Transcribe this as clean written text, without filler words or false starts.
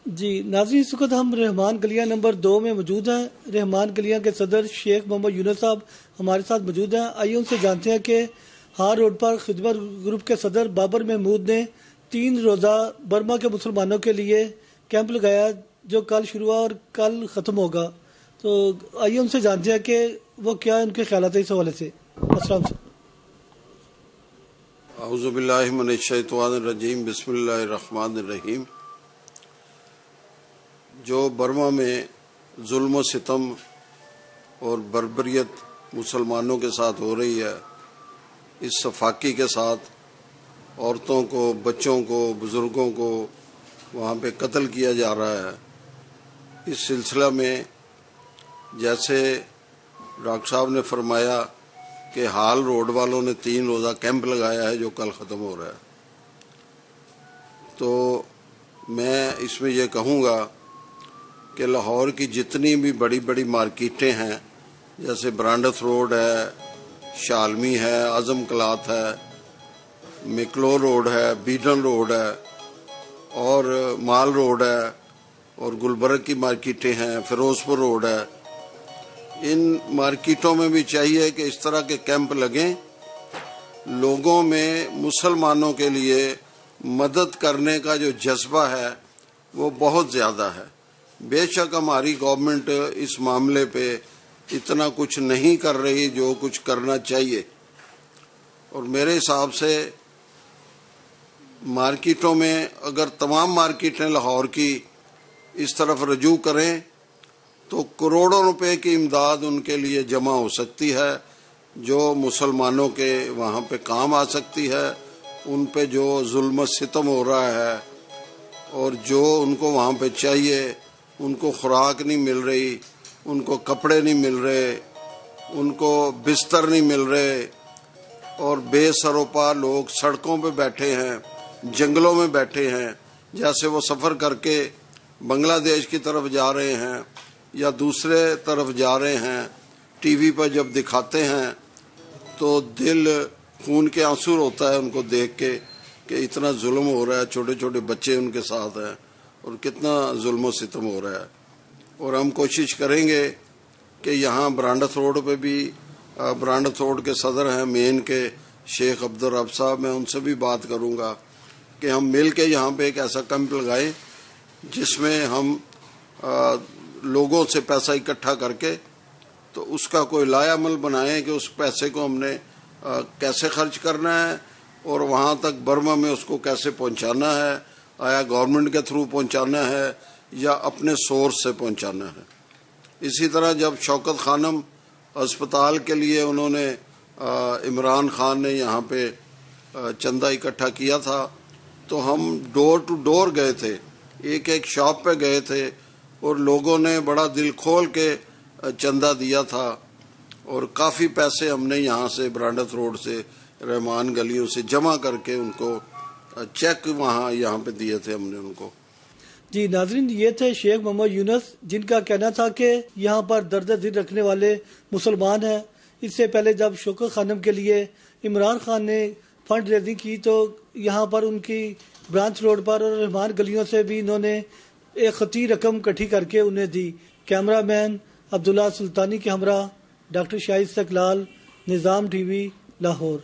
جی ناظرین، اس وقت ہم رحمان گلیاں نمبر 2 میں موجود ہیں۔ رحمان گلیاں کے صدر شیخ محمد یونس صاحب ہمارے ساتھ موجود ہیں۔ آئیے ان سے جانتے ہیں کہ ہار روڈ پر خدمت گروپ کے صدر بابر محمود نے 3 روزہ برما کے مسلمانوں کے لیے کیمپ لگایا جو کل شروع ہوا اور کل ختم ہوگا۔ تو آئیے ان سے جانتے ہیں کہ وہ کیا ان کے خیالات ہیں اس حوالے سے۔ السلام علیکم۔ اعوذ باللہ من الشیطان الرجیم، بسم اللہ الرحمن الرحیم۔ جو برما میں ظلم و ستم اور بربریت مسلمانوں کے ساتھ ہو رہی ہے، اس صفاقی کے ساتھ عورتوں کو، بچوں کو، بزرگوں کو وہاں پہ قتل کیا جا رہا ہے، اس سلسلہ میں جیسے ڈاکٹر صاحب نے فرمایا کہ ہال روڈ والوں نے 3 روزہ کیمپ لگایا ہے جو کل ختم ہو رہا ہے، تو میں اس میں یہ کہوں گا کہ لاہور کی جتنی بھی بڑی بڑی مارکیٹیں ہیں، جیسے برانڈس روڈ ہے، شالمی ہے، اعظم کلاتھ ہے، مکلو روڈ ہے، بیڈن روڈ ہے اور مال روڈ ہے اور گلبرگ کی مارکیٹیں ہیں، فیروز پور روڈ ہے، ان مارکیٹوں میں بھی چاہیے کہ اس طرح کے کیمپ لگیں، لوگوں میں مسلمانوں کے لیے مدد کرنے کا جو جذبہ ہے وہ بہت زیادہ ہے۔ بے شک ہماری گورنمنٹ اس معاملے پہ اتنا کچھ نہیں کر رہی جو کچھ کرنا چاہیے، اور میرے حساب سے مارکیٹوں میں اگر تمام مارکیٹیں لاہور کی اس طرف رجوع کریں تو کروڑوں روپے کی امداد ان کے لیے جمع ہو سکتی ہے، جو مسلمانوں کے وہاں پہ کام آ سکتی ہے، ان پہ جو ظلم و ستم ہو رہا ہے اور جو ان کو وہاں پہ چاہیے، ان کو خوراک نہیں مل رہی، ان کو کپڑے نہیں مل رہے، ان کو بستر نہیں مل رہے، اور بے سروپا لوگ سڑکوں پہ بیٹھے ہیں، جنگلوں میں بیٹھے ہیں، جیسے وہ سفر کر کے بنگلہ دیش کی طرف جا رہے ہیں یا دوسرے طرف جا رہے ہیں۔ ٹی وی پر جب دکھاتے ہیں تو دل خون کے آنسو ہوتا ہے ان کو دیکھ کے کہ اتنا ظلم ہو رہا ہے، چھوٹے چھوٹے بچے ان کے ساتھ ہیں اور کتنا ظلم و ستم ہو رہا ہے۔ اور ہم کوشش کریں گے کہ یہاں برانڈس روڈ پہ بھی، برانڈس روڈ کے صدر ہیں مین کے شیخ عبدالرب صاحب، میں ان سے بھی بات کروں گا کہ ہم مل کے یہاں پہ ایک ایسا کیمپ لگائیں جس میں ہم لوگوں سے پیسہ اکٹھا کر کے تو اس کا کوئی لائحہ عمل بنائیں کہ اس پیسے کو ہم نے کیسے خرچ کرنا ہے اور وہاں تک برما میں اس کو کیسے پہنچانا ہے، آیا گورنمنٹ کے تھرو پہنچانا ہے یا اپنے سورس سے پہنچانا ہے۔ اسی طرح جب شوکت خانم اسپتال کے لیے انہوں نے عمران خان نے یہاں پہ چندہ اکٹھا کیا تھا تو ہم ڈور ٹو ڈور گئے تھے، ایک ایک شاپ پہ گئے تھے اور لوگوں نے بڑا دل کھول کے چندہ دیا تھا، اور کافی پیسے ہم نے یہاں سے برانڈس روڈ سے، رحمان گلیوں سے جمع کر کے ان کو چیک یہاں پہ دیے تھے ہم نے ان کو۔ جی ناظرین، یہ تھے شیخ محمد یونس جن کا کہنا تھا کہ یہاں پر درد دل رکھنے والے مسلمان ہیں۔ اس سے پہلے جب شوکت خانم کے لیے عمران خان نے فنڈ ریزنگ کی تو یہاں پر ان کی برانچ روڈ پر اور رحمان گلیوں سے بھی انہوں نے ایک خطی رقم اکٹھی کر کے انہیں دی۔ کیمرہ مین عبداللہ سلطانی کے ہمراہ ڈاکٹر شاہد استقلال، نظام ٹی وی، لاہور۔